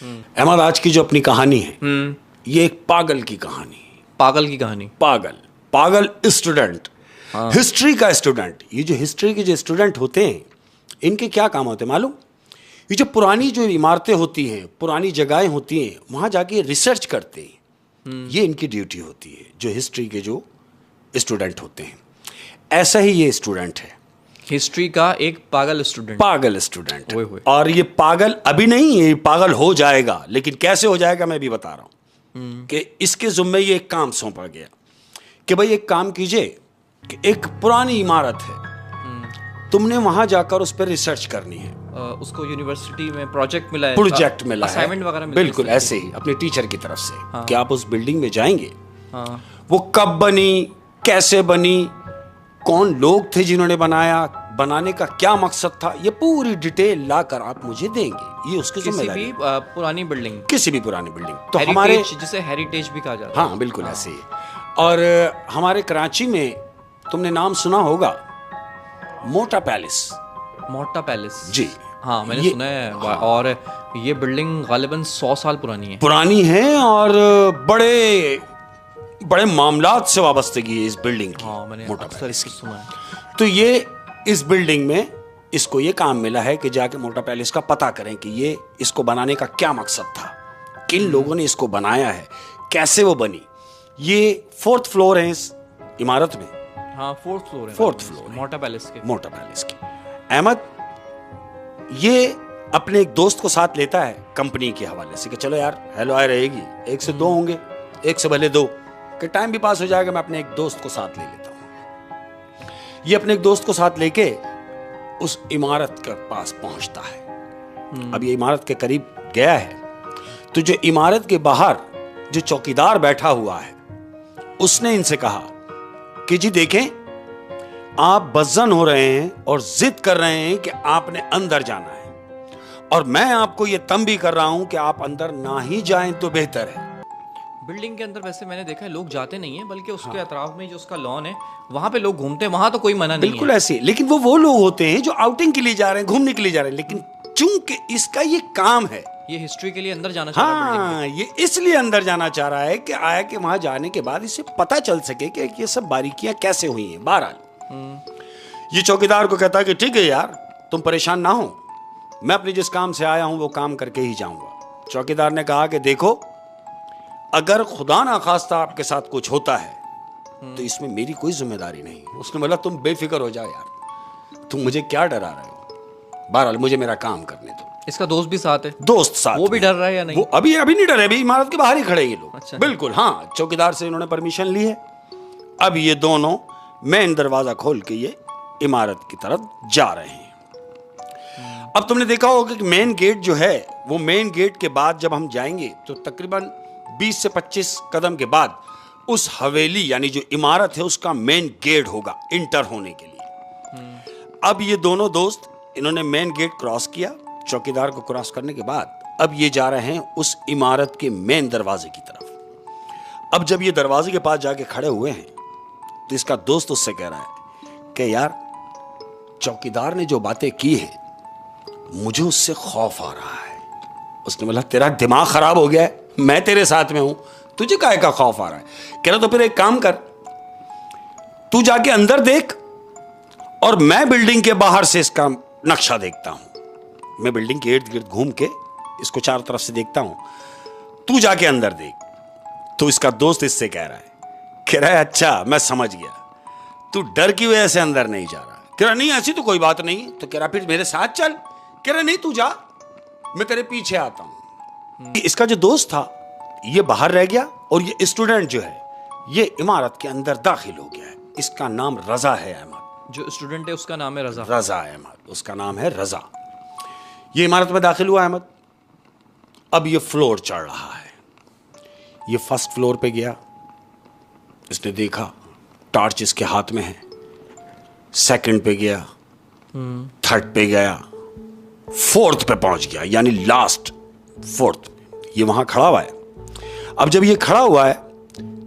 अहमद, आज की जो अपनी कहानी है ये एक पागल की कहानी है। पागल की कहानी? पागल स्टूडेंट, हिस्ट्री का स्टूडेंट। ये जो हिस्ट्री के जो स्टूडेंट होते हैं इनके क्या काम होते हैं मालूम? ये जो पुरानी जो इमारतें होती हैं, पुरानी जगहें होती हैं, वहाँ जाके रिसर्च करते हैं। ये इनकी ड्यूटी होती है, जो हिस्ट्री के जो स्टूडेंट होते हैं। ऐसा ही ये स्टूडेंट है, हिस्ट्री का एक पागल स्टूडेंट। और ये पागल अभी नहीं, ये पागल हो जाएगा। लेकिन कैसे हो जाएगा मैं भी बता रहा हूँ कि इसके जुम्मे ये एक काम सौंपा गया कि भाई एक काम कीजिए कि एक पुरानी इमारत है, तुमने वहां जाकर उस पर रिसर्च करनी है। उसको यूनिवर्सिटी में प्रोजेक्ट मिला है, असाइनमेंट वगैरह बिल्कुल ऐसे ही अपने टीचर की तरफ से कि आप उस बिल्डिंग में जाएंगे, वो कब बनी, कैसे बनी, कौन लोग थे जिन्होंने बनाया, बनाने का क्या मकसद था, ये पूरी डिटेल लाकर आप मुझे देंगे। ये उसकी जिम्मेदारी है। पुरानी बिल्डिंग, किसी भी पुरानी बिल्डिंग तो हमारे जिसे हेरिटेज भी कहा जाता है। हाँ बिल्कुल ऐसे ही। और हमारे कराची में तुमने नाम सुना होगा मोटा पैलेस जी। हाँ मैंने सुना है। और ये बिल्डिंग गालिबन 100 साल पुरानी है और बड़े मामलात से वाबस्तगी है इस बिल्डिंग की। हाँ मैंने अक्सर इसको सुना है। तो ये इस बिल्डिंग में इसको ये काम मिला है कि जाके मोटा पैलेस का पता करें कि ये इसको बनाने का क्या मकसद था, किन लोगों ने इसको बनाया है, कैसे वो बनी। ये 4th फ्लोर है इस इमारत में। हाँ 4th फ्लोर है मोटा पैलेस के। अहमद ये अपने एक दोस्त को साथ लेता है कंपनी के हवाले से कि चलो यार हेलो आए रहेगी, 1 से 2 होंगे, 1 से भले 2 कि टाइम भी पास हो जाएगा, मैं अपने एक दोस्त को साथ ले लेता हूं। ये अपने एक दोस्त को साथ लेके उस इमारत के पास पहुंचता है। अब ये इमारत के करीब गया है तो जो इमारत के बाहर जो चौकीदार बैठा हुआ है उसने इनसे कहा कि जी देखें, आप बज़न हो रहे हैं और जिद कर रहे हैं कि आपने अंदर जाना है, और मैं आपको यह तंबी कर रहा हूं कि आप अंदर ना ही जाएं तो बेहतर है। बिल्डिंग के अंदर वैसे मैंने देखा है लोग जाते नहीं है, बल्कि उसके अतराफ में जो उसका लॉन है वहां पे लोग घूमते हैं, वहां तो कोई मना नहीं है। बिल्कुल ऐसे। लेकिन वो लोग होते हैं जो आउटिंग के लिए जा रहे हैं, घूमने के लिए जा रहे हैं। लेकिन चूंकि इसका ये काम है, ये हिस्ट्री के लिए अंदर जाना चाह रहा है। हाँ, ये इसलिए अंदर जाना चाह रहा है कि आया कि वहां जाने के बाद इसे पता चल सके कि ये सब बारीकियां कैसे हुई हैं। बहरहाल ये चौकीदार को कहता है कि ठीक है यार, तुम परेशान ना हो, मैं अपने जिस काम से आया हूं वो काम करके ही जाऊंगा। चौकीदार ने कहा कि देखो, अगर खुदा ना खास्ता आपके साथ कुछ होता है तो इसमें मेरी कोई जिम्मेदारी नहीं। उसने बोला तुम बेफिक्र हो जाओ यार, तुम मुझे क्या डरा रहे हो, बहरहाल मुझे मेरा काम करने दो। इसका दोस्त भी साथ है? दोस्त साथ। वो भी डर रहा है या नहीं? वो अभी नहीं डर रहे, अभी इमारत के बाहर ही खड़े ये लोग। अच्छा। बिल्कुल हाँ, चौकीदार से इन्होंने परमिशन ली है। अब ये दोनों मेन दरवाजा खोल के ये इमारत की तरफ जा रहे हैं। अब तुमने देखा होगा कि मेन गेट जो है, वो मेन गेट के बाद जब हम जाएंगे तो तकरीबन 20 से 25 कदम के बाद उस हवेली यानी जो इमारत है उसका मेन गेट होगा इंटर होने के लिए। अब ये दोनों दोस्त इन्होंने मेन गेट क्रॉस किया। चौकीदार को क्रॉस करने के बाद अब ये जा रहे हैं उस इमारत के मेन दरवाजे की तरफ। अब जब ये दरवाजे के पास जाके खड़े हुए हैं तो इसका दोस्त उससे कह रहा है कि यार, चौकीदार ने जो बातें की है मुझे उससे खौफ आ रहा है। उसने बोला तेरा दिमाग खराब हो गया है, मैं तेरे साथ में हूं, तुझे काहे का खौफ आ रहा है? कह रहा तो फिर एक काम कर, तू जाके अंदर देख और मैं बिल्डिंग के बाहर से इसका नक्शा देखता हूं। मैं बिल्डिंग के इर्द गिर्द घूम के इसको चारों तरफ से देखता हूं, तू जाके अंदर देख। तो इसका दोस्त इससे कह रहा है अच्छा मैं समझ गया, तू डर की वजह से अंदर नहीं जा रहा। कह रहा नहीं ऐसी तो कोई बात नहीं। तो कह रहा फिर मेरे साथ चल। कह रहा नहीं तू जा, मैं तेरे पीछे आता हूं। इसका जो दोस्त था ये बाहर रह गया और ये स्टूडेंट जो है ये इमारत के अंदर दाखिल हो गया है। इसका नाम रजा है अहमद। जो स्टूडेंट है उसका नाम है रजा अहमद, उसका नाम है रजा। ये इमारत में दाखिल हुआ अहमद। अब ये फ्लोर चढ़ रहा है। ये 1st फ्लोर पे गया, इसने देखा टॉर्च इसके हाथ में है। 2nd पे गया, 3rd पे गया, 4th पे पहुंच गया, यानी लास्ट 4th। ये वहां खड़ा हुआ है। अब जब ये खड़ा हुआ है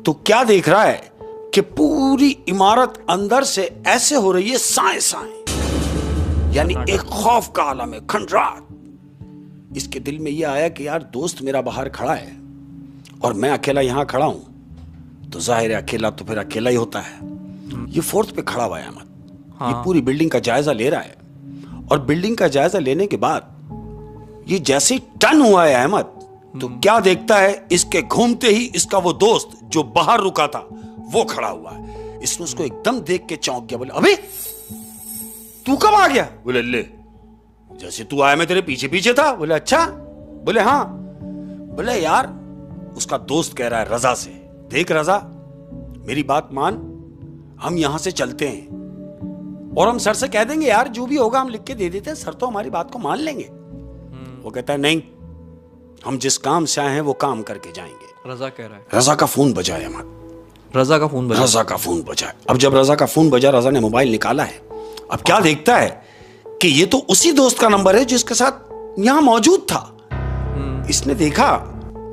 तो क्या देख रहा है कि पूरी इमारत अंदर से ऐसे हो रही है साए, यानी एक खौफ का आलम है, खंडरात। इसके दिल में ये आया कि यार दोस्त मेरा बाहर खड़ा है और मैं अकेला यहां खड़ा हूं, तो जाहिर है अकेला तो फिर अकेला ही होता है। ये फोर्थ पे खड़ा हुआ है अहमद। हाँ। ये पूरी बिल्डिंग का जायजा ले रहा है और बिल्डिंग का जायजा लेने के बाद ये जैसे टर्न हुआ है अहमद, तो क्या देखता है, इसके घूमते ही इसका वो दोस्त जो बाहर रुका था वो खड़ा हुआ है। इसने उसको एकदम देख के चौंक गया, बोले अबे तू कब आ गया? बोले ले, जैसे तू आया मैं तेरे पीछे पीछे था। बोले अच्छा? बोले हाँ। बोले यार, उसका दोस्त कह रहा है रजा से, देख रजा मेरी बात मान, हम यहां से चलते हैं और हम सर से कह देंगे यार जो भी होगा हम लिख के दे देते हैं, सर तो हमारी बात को मान लेंगे। वो कहता है नहीं, हम जिस काम से आए हैं वो काम करके जाएंगे। रजा कह रहा है। रजा का फोन बजा है अहमद। रजा का फोन बजा। रजा का फोन बजा है। अब जब रजा का फोन बजा, रजा ने मोबाइल निकाला है। अब क्या देखता है कि ये तो उसी दोस्त का नंबर है जिसके साथ यहां मौजूद था। इसने देखा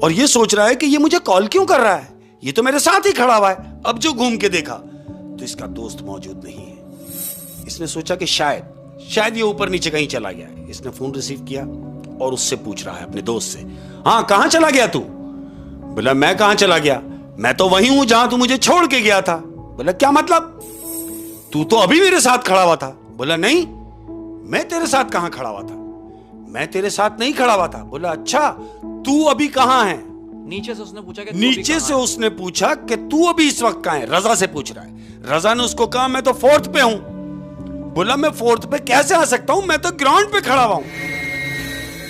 और ये सोच रहा है कि ये मुझे कॉल क्यों कर रहा है, ये तो मेरे साथ ही खड़ा हुआ है। अब जो घूम के देखा तो इसका दोस्त मौजूद नहीं है। इसने सोचा कि शायद ये ऊपर नीचे कहीं चला गया है। इसने फोन रिसीव किया और उससे पूछ रहा है अपने दोस्त से, हाँ कहां चला गया तू? बोला मैं कहां चला गया, मैं तो वहीं हूं जहां तू मुझे छोड़ के गया था। बोला क्या मतलब, तू तो अभी मेरे साथ खड़ा हुआ था। बोला नहीं, मैं तेरे साथ कहां खड़ा हुआ था, मैं तेरे साथ नहीं खड़ा हुआ था। बोला अच्छा, तू अभी कहां है? नीचे से उसने पूछा कि नीचे से उसने पूछा कि तू अभी इस वक्त कहां है? रजा से पूछ रहा है। रजा ने उसको कहा मैं तो फोर्थ पे हूं। बोला मैं फोर्थ पे कैसे आ सकता हूं, मैं तो ग्राउंड पे खड़ा हुआ हूं।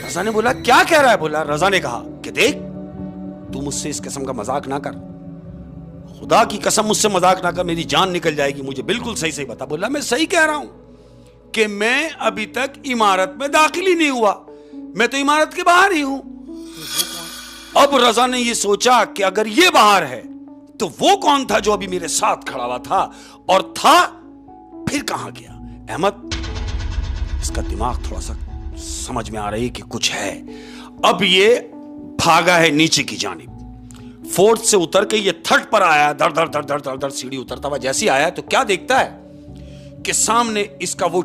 रजा ने बोला क्या कह रहा है? बोला, रजा ने कहा कि देख तू मुझसे इस किस्म का मजाक ना कर, खुदा की कसम मुझसे मजाक ना कर, मेरी जान निकल जाएगी, मुझे बिल्कुल सही सही बता। बोला मैं सही कह रहा हूं कि मैं अभी तक इमारत में दाखिल ही नहीं हुआ, मैं तो इमारत के बाहर ही हूं। अब रजा ने यह सोचा कि अगर ये बाहर है तो वो कौन था जो अभी मेरे साथ खड़ा हुआ था, और था फिर कहां गया? अहमद, इसका दिमाग थोड़ा सा समझ में आ रही है कि कुछ है। अब ये भागा है नीचे की जानिब, फोर्थ से उतर के ये थर्ड पर आया, दर दर दर दर दर दर सीढ़ी उतरता हुआ जैसे आया तो क्या देखता है कि सामने इसका वो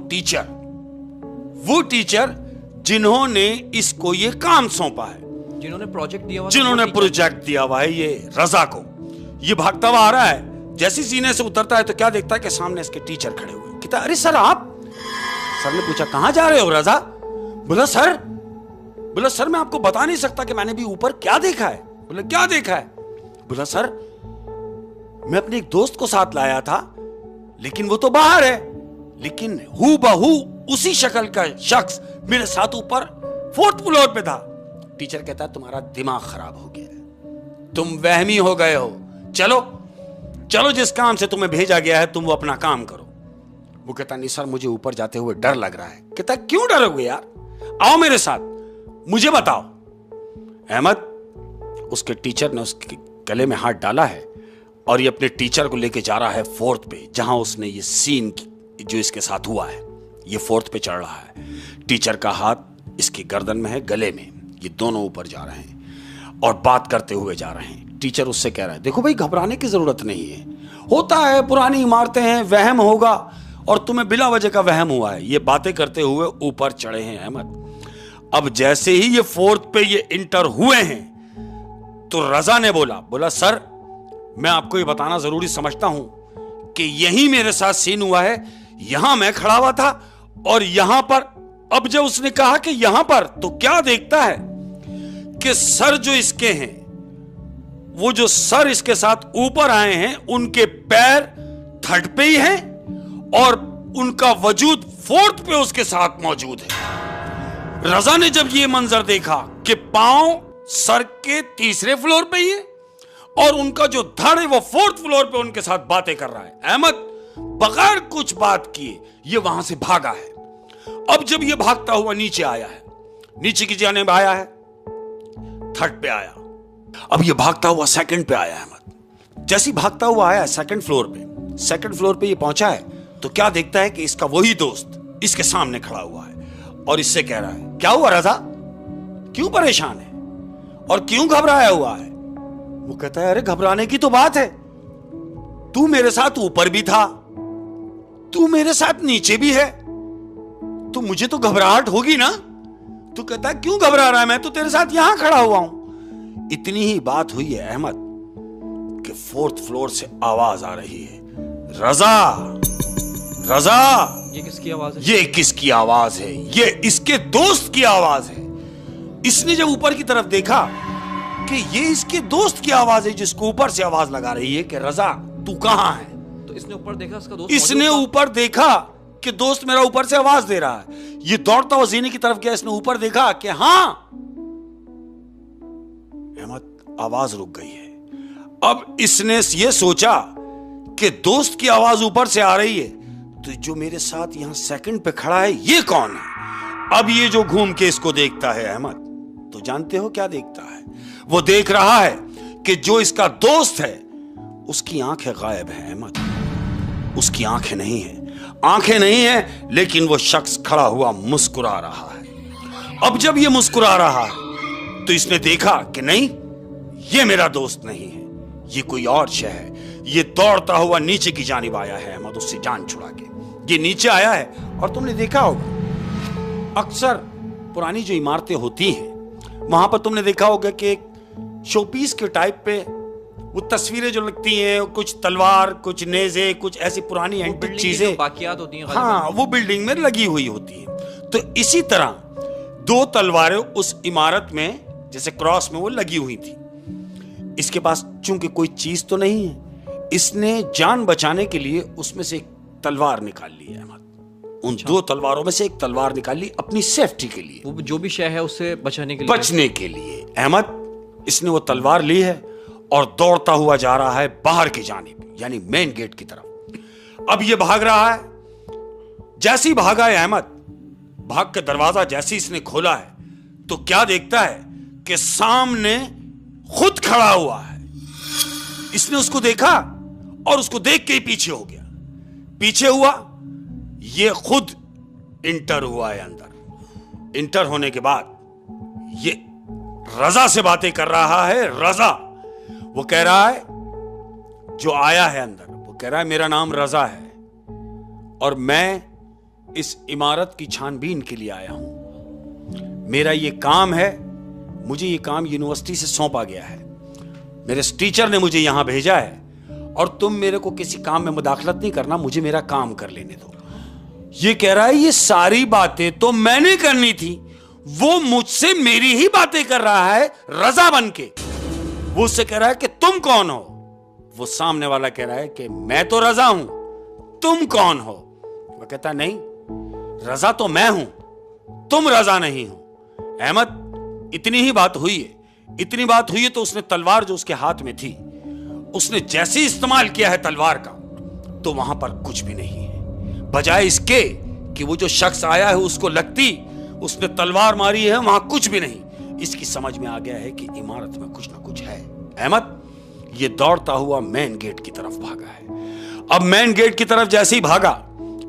टीचर जिन्होंने इसको ये काम सौंपा है, जिन्होंने प्रोजेक्ट दिया हुआ है ये रजा को। ये भागता हुआ आ रहा है, जैसे सीने से उतरता है तो क्या देखता है कि सामने इसके टीचर खड़े हुए। कहता अरे सर आप? सर ने पूछा कहां जा रहे हो रजा? बोला सर मैं आपको बता नहीं सकता कि मैंने भी ऊपर क्या देखा है। बोला क्या देखा है? बोला सर मैं अपने एक दोस्त को साथ लाया था, लेकिन वो तो बाहर है, लेकिन हूबहू उसी शक्ल का शख्स मेरे साथ ऊपर फोर्थ फ्लोर पे था। टीचर कहता है तुम्हारा दिमाग खराब हो गया है, तुम वहमी हो गए हो, चलो जिस काम से तुम्हें भेजा गया है तुम वो अपना काम करो। वो कहता नहीं सर मुझे ऊपर जाते हुए डर लग रहा है। कहता क्यों डरोगे यार, आओ मेरे साथ, मुझे बताओ। अहमद, उसके टीचर ने उसके गले में हाथ डाला है और ये अपने टीचर को लेके जा रहा है फोर्थ पे, जहां उसने ये सीन जो इसके साथ हुआ है, ये फोर्थ पे चढ़ रहा है। टीचर का हाथ इसकी गर्दन में है, गले में। ये दोनों ऊपर जा रहे हैं और बात करते हुए जा रहे हैं। टीचर उससे कह रहा है देखो भाई घबराने की जरूरत नहीं है, होता है, पुरानी इमारतें हैं, वहम होगा और तुम्हें बिला वजह का वहम हुआ है। ये बातें करते हुए ऊपर चढ़े हैं अहमद। अब जैसे ही ये फोर्थ पे ये इंटर हुए हैं तो रजा ने बोला सर मैं आपको ये बताना जरूरी समझता हूं कि यही मेरे साथ सीन हुआ है, यहां मैं खड़ा हुआ था और यहां पर। अब जब उसने कहा कि यहां पर, तो क्या देखता है कि सर जो इसके हैं, वो जो सर इसके साथ ऊपर आए हैं, उनके पैर थर्ड पे ही हैं और उनका वजूद फोर्थ पे उसके साथ मौजूद है। रजा ने जब ये मंजर देखा कि पांव सर के तीसरे फ्लोर पे ही है और उनका जो धड़ है वो फोर्थ फ्लोर पे उनके साथ बातें कर रहा है। अहमद बगैर कुछ बात किए ये वहां से भागा है। अब जब ये भागता हुआ नीचे आया है, नीचे की जानिब आया है, थर्ड पे आया, अब ये भागता हुआ सेकंड पे आया। अहमद जैसे भागता हुआ आया सेकंड फ्लोर पे ये पहुंचा है तो क्या देखता है कि इसका वही दोस्त इसके सामने खड़ा हुआ है और इससे कह रहा है क्या हुआ रजा, क्यों परेशान है और क्यों घबराया हुआ है? वो कहता है अरे घबराने की तो बात है, तू मेरे साथ ऊपर भी था, तू मेरे साथ नीचे भी है, तो मुझे तो घबराहट होगी ना, तो कहता है क्यों घबरा रहा है, मैं तो तेरे साथ यहां खड़ा हुआ हूं। इतनी ही बात हुई है अहमद कि 4th फ्लोर से आवाज आ रही है, रजा, रजा। ये किसकी आवाज है? ये किसकी आवाज है? ये इसके दोस्त की आवाज है। इसने जब ऊपर की तरफ देखा कि ये इसके दोस्त की आवाज है जिसको ऊपर से आवाज लगा रही है कि रजा तू कहां है। तो इसने ऊपर देखा, उसका दोस्त इसने ऊपर देखा कि दोस्त मेरा ऊपर से आवाज दे रहा है। ये दौड़ता हुआ जीने की तरफ गया, इसने ऊपर देखा कि हां, अहमद आवाज रुक गई है। अब इसने ये सोचा कि दोस्त की आवाज ऊपर से आ रही है, तो जो मेरे साथ यहां सेकंड पे खड़ा है ये कौन है। अब ये जो घूम के इसको देखता है अहमद, तो जानते हो क्या देखता है? वो देख रहा है कि जो इसका दोस्त है उसकी आंखें गायब है अहमद, उसकी आंखें नहीं है, आंखें नहीं है, लेकिन वो शख्स खड़ा हुआ मुस्कुरा रहा है। अब जब ये मुस्कुरा रहा है तो इसने देखा कि नहीं, ये मेरा दोस्त नहीं है, ये कोई और शय है। ये दौड़ता हुआ नीचे की जानिब आया है अहमद, उससे जान छुड़ा के ये नीचे आया है। और तुमने देखा होगा अक्सर पुरानी जो इमारतें होती हैं वहां पर तुमने देखा होगा कि एक शोपीस के टाइप पे वो तस्वीरें जो लगती हैं, कुछ तलवार, कुछ नेज़े, कुछ ऐसी पुरानी एंटीक चीजें बाकियात होती हैं, हाँ, वो बिल्डिंग में लगी हुई होती है। तो इसी तरह 2 तलवारें उस इमारत में जैसे क्रॉस में वो लगी हुई थी। इसके पास चूंकि कोई चीज तो नहीं है, इसने जान बचाने के लिए उसमें से एक तलवार निकाल ली है अहमद। उन 2 तलवारों में से एक तलवार निकाल ली अपनी सेफ्टी के लिए, वो जो भी शय है उससे बचने के लिए, बचने के लिए। अहमद इसने वो तलवार ली है और दौड़ता हुआ जा रहा है बाहर की जानिब, यानी मेन गेट की तरफ। अब ये भाग रहा है। जैसे ही भागा है अहमद, भाग के दरवाजा जैसे इसने खोला है तो क्या देखता है कि सामने खुद खड़ा हुआ है। इसने उसको देखा और उसको देख के ही पीछे हो गया। पीछे हुआ, ये खुद इंटर हुआ है अंदर। इंटर होने के बाद ये रजा से बातें कर रहा है। रजा, वो कह रहा है, जो आया है अंदर, वो कह रहा है मेरा नाम रजा है और मैं इस इमारत की छानबीन के लिए आया हूं। मेरा ये काम है, मुझे ये काम यूनिवर्सिटी से सौंपा गया है, मेरे टीचर ने मुझे यहां भेजा है और तुम मेरे को किसी काम में मुदाखलत नहीं करना, मुझे मेरा काम कर लेने दो। ये कह रहा है ये सारी बातें तो मैंने करनी थी, वो मुझसे मेरी ही बातें कर रहा है रजा बन के। वो उससे कह रहा है कि तुम कौन हो। वो सामने वाला कह रहा है कि मैं तो रजा हूं, तुम कौन हो। वो कहता नहीं, रजा तो मैं हूं, तुम रजा नहीं हो। अहमद इतनी ही बात हुई है। इतनी बात हुई है तो उसने तलवार जो उसके हाथ में थी, उसने जैसे ही इस्तेमाल किया है तलवार का, तो वहां पर कुछ भी नहीं है। बजाय इसके कि वो जो शख्स आया है उसको लगती, उसने तलवार मारी है, वहां कुछ भी नहीं। इसकी समझ में आ गया है कि इमारत में कुछ ना कुछ है। अहमद ये दौड़ता हुआ मेन गेट की तरफ भागा है। अब मेन गेट की तरफ जैसे ही भागा,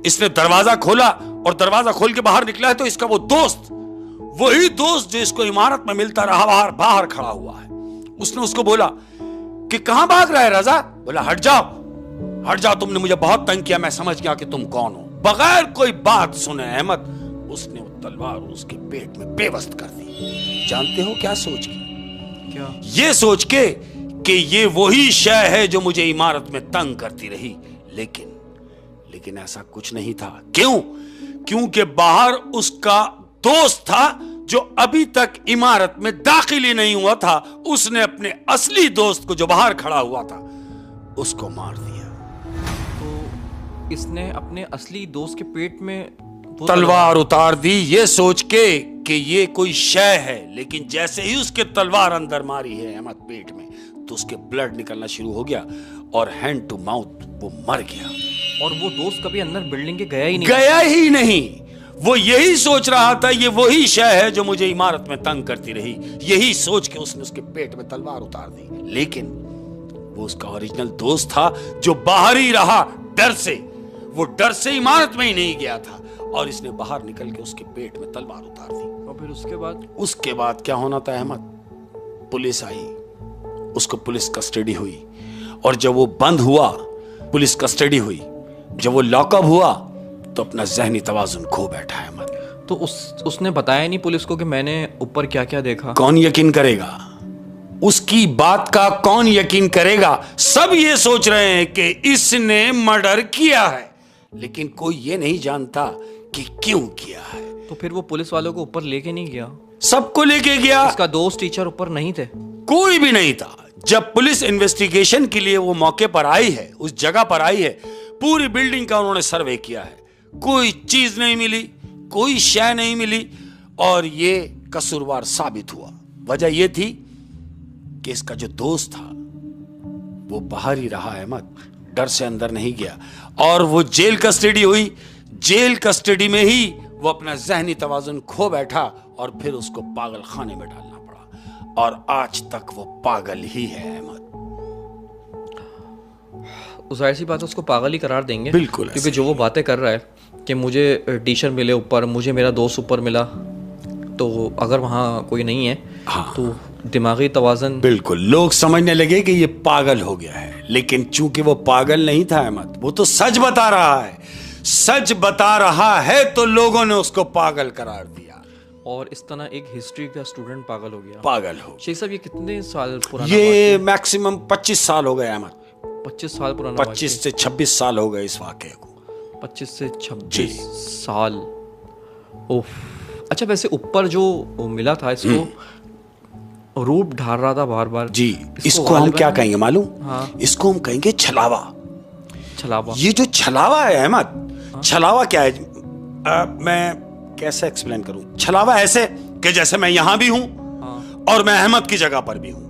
इसने दरवाजा खोला और दरवाजा खोल के बाहर निकला है तो इसका वो दोस्त, वही दोस्त जो इसको इमारत में मिलता रहा, बाहर खड़ा हुआ है। उसने उसको बोला कि कहां भाग रहा है रजा। बोला हट जाओ, हट जाओ, तुमने मुझे बहुत तंग किया, मैं समझ गया कि तुम कौन हो। बगैर कोई बात सुने अहमद उसने वो तलवार उसके पेट में बेबस्त कर दी। जानते हो क्या सोच के? क्या? ये सोच के कि ये वही शय है जो मुझे इमारत में तंग करती रही, लेकिन ऐसा कुछ नहीं था। क्यों? क्योंकि बाहर उसका दोस्त था जो अभी तक इमारत में दाखिल ही नहीं हुआ था। उसने अपने असली दोस्त को जो बाहर खड़ा हुआ था उसको मार दिया। तो इसने अपने असली दोस्त के पेट में तलवार उतार दी, ये सोच के कि ये कोई शय है। लेकिन जैसे ही उसके तलवार अंदर मारी है अहमद पेट में, तो उसके ब्लड निकलना शुरू हो गया और हैंड टू माउथ वो मर गया। और वो दोस्त कभी अंदर बिल्डिंग के गया ही नहीं। वो यही सोच रहा था ये वही शय है जो मुझे इमारत में तंग करती रही। यही सोच के उसने उसके पेट में तलवार उतार दी। लेकिन वो उसका ओरिजिनल दोस्त था जो बाहर ही रहा डर से। वो डर से इमारत में ही नहीं गया था और इसने बाहर निकल के उसके पेट में तलवार उतार दी। और फिर उसके बाद क्या होना था अहमद? पुलिस आई, उसको पुलिस कस्टडी हुई और जब वो बंद हुआ, पुलिस कस्टडी हुई, जब वो लॉकअप हुआ तो अपना जहनी तवाजुन खो बैठा है अहमद। तो उसने बताया नहीं पुलिस को कि मैंने ऊपर क्या क्या देखा? कौन यकीन करेगा? उसकी बात का कौन यकीन करेगा? सब ये सोच रहे हैं कि इसने मर्डर किया है, लेकिन कोई ये नहीं जानता कि क्यों किया है। तो फिर वो पुलिस वालों को ऊपर लेके नहीं गया? सबको लेके गया। उसका दोस्त टीचर ऊपर नहीं थे? कोई भी नहीं था। जब पुलिस इन्वेस्टिगेशन के लिए वो मौके पर आई है, उस जगह पर आई है, पूरी बिल्डिंग का उन्होंने सर्वे किया है, कोई चीज नहीं मिली, कोई शय नहीं मिली, और ये कसूरवार साबित हुआ। वजह यह थी कि इसका जो दोस्त था वो बाहर ही रहा, अहमद, डर से अंदर नहीं गया, और वो जेल कस्टडी हुई। जेल कस्टडी में ही वो अपना जहनी तवाजुन खो बैठा, और फिर उसको पागल खाने में डालना पड़ा, और आज तक वो पागल ही है, अहमद। जाहिर सी बात है उसको पागल ही करार देंगे, बिल्कुल, क्योंकि जो वो बातें कर रहा है कि मुझे टीचर मिले ऊपर, मुझे मेरा दोस्त ऊपर मिला, तो अगर वहाँ कोई नहीं है हाँ, तो दिमागी तवाज़न, बिल्कुल लोग समझने लगे कि ये पागल हो गया है। लेकिन चूंकि वो पागल नहीं था, अहमद, वो तो सच बता रहा है। सच बता रहा है तो लोगों ने उसको पागल करार दिया, और इस तरह एक हिस्ट्री का स्टूडेंट पागल हो गया। पागल हो। शेख साहब, ये कितने साल पुराना? ये मैक्सिमम 25 साल हो गए, अहमद। 25 साल पुराना? 25 से 26 साल हो गए इस वाकये को। 25 से 26 साल। ओह, अच्छा, वैसे ऊपर जो मिला था इसको रूप ढाल रहा था बार बार जी। इसको हम क्या कहेंगे मालूम? हाँ। इसको हम कहेंगे छलावा। छलावा? ये जो छलावा है, अहमद, छलावा क्या है? मैं कैसे एक्सप्लेन करूं? छलावा ऐसे कि जैसे मैं यहां भी हूं, और मैं अहमद की जगह पर भी हूं,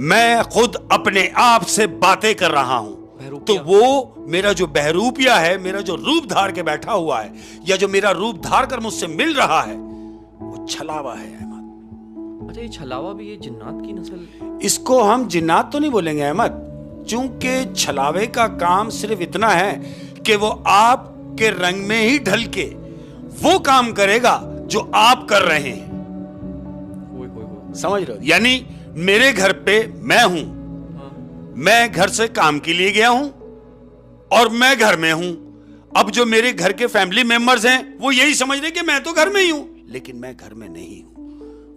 मैं खुद अपने आप से बातें कर रहा हूं, तो वो मेरा जो बहरूपिया है, मेरा जो रूप धार के बैठा हुआ है, या जो मेरा रूप धार कर मुझसे मिल रहा है, वो छलावा है, अहमद। अच्छा, ये छलावा भी ये जिन्नात की नस्ल? इसको हम जिन्नात तो नहीं बोलेंगे, अहमद, चूंकि छलावे का काम सिर्फ इतना है कि वो आपके रंग में ही ढल के वो काम करेगा जो आप कर रहे हैं। समझ रहे हो? यानी मेरे घर पे मैं हूं, मैं घर से काम के लिए गया हूं, और मैं घर में हूं। अब जो मेरे घर के फैमिली मेंबर्स हैं वो यही समझ रहे कि मैं तो घर में ही हूं, लेकिन मैं घर में नहीं हूं।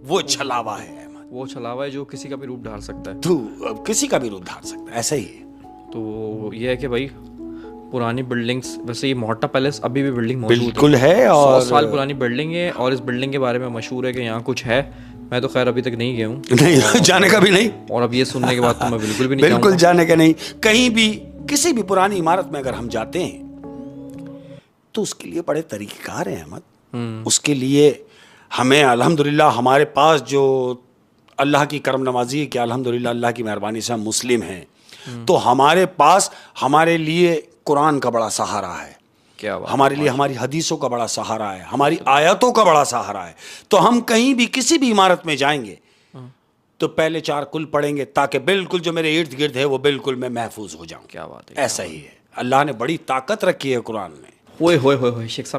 वो छलावा है, अहमद। वो छलावा है जो किसी का भी रूप ढाल सकता है। तू किसी का भी रूप धार सकता है, ऐसा ही है। तो ये है कि भाई पुरानी बिल्डिंग्स, वैसे ये मोहट्टा पैलेस अभी भी बिल्डिंग मौजूद बिल्कुल है, और 100 साल पुरानी बिल्डिंग है, और इस बिल्डिंग के बारे में मशहूर है कि यहाँ कुछ है। मैं तो खैर अभी तक नहीं गया हूँ, नहीं जाने का भी नहीं, और अब ये सुनने के बाद तो मैं बिल्कुल भी नहीं बिल्कुल जाने का नहीं। कहीं भी किसी भी पुरानी इमारत में अगर हम जाते हैं तो उसके लिए बड़े तरीकेकार हैं, अहमद। उसके लिए हमें अल्हम्दुलिल्लाह हमारे पास जो अल्लाह की करम नवाजी है कि अल्हम्दुलिल्लाह अल्लाह की मेहरबानी से हम मुस्लिम हैं, तो हमारे पास हमारे लिए कुरान का बड़ा सहारा है। क्या बात? हमारे लिए हमारी हदीसों का बड़ा सहारा है, हमारी आयतों का बड़ा सहारा है। तो हम कहीं भी किसी भी इमारत में जाएंगे तो पहले 4 कुल पढ़ेंगे, ताकि बिल्कुल जो मेरे इर्द गिर्द है वो बिल्कुल मैं महफूज हो जाऊं। क्या बात है? ऐसा ही है, अल्लाह ने बड़ी ताकत रखी है कुरान में। होए होए होए होए, शेख साहब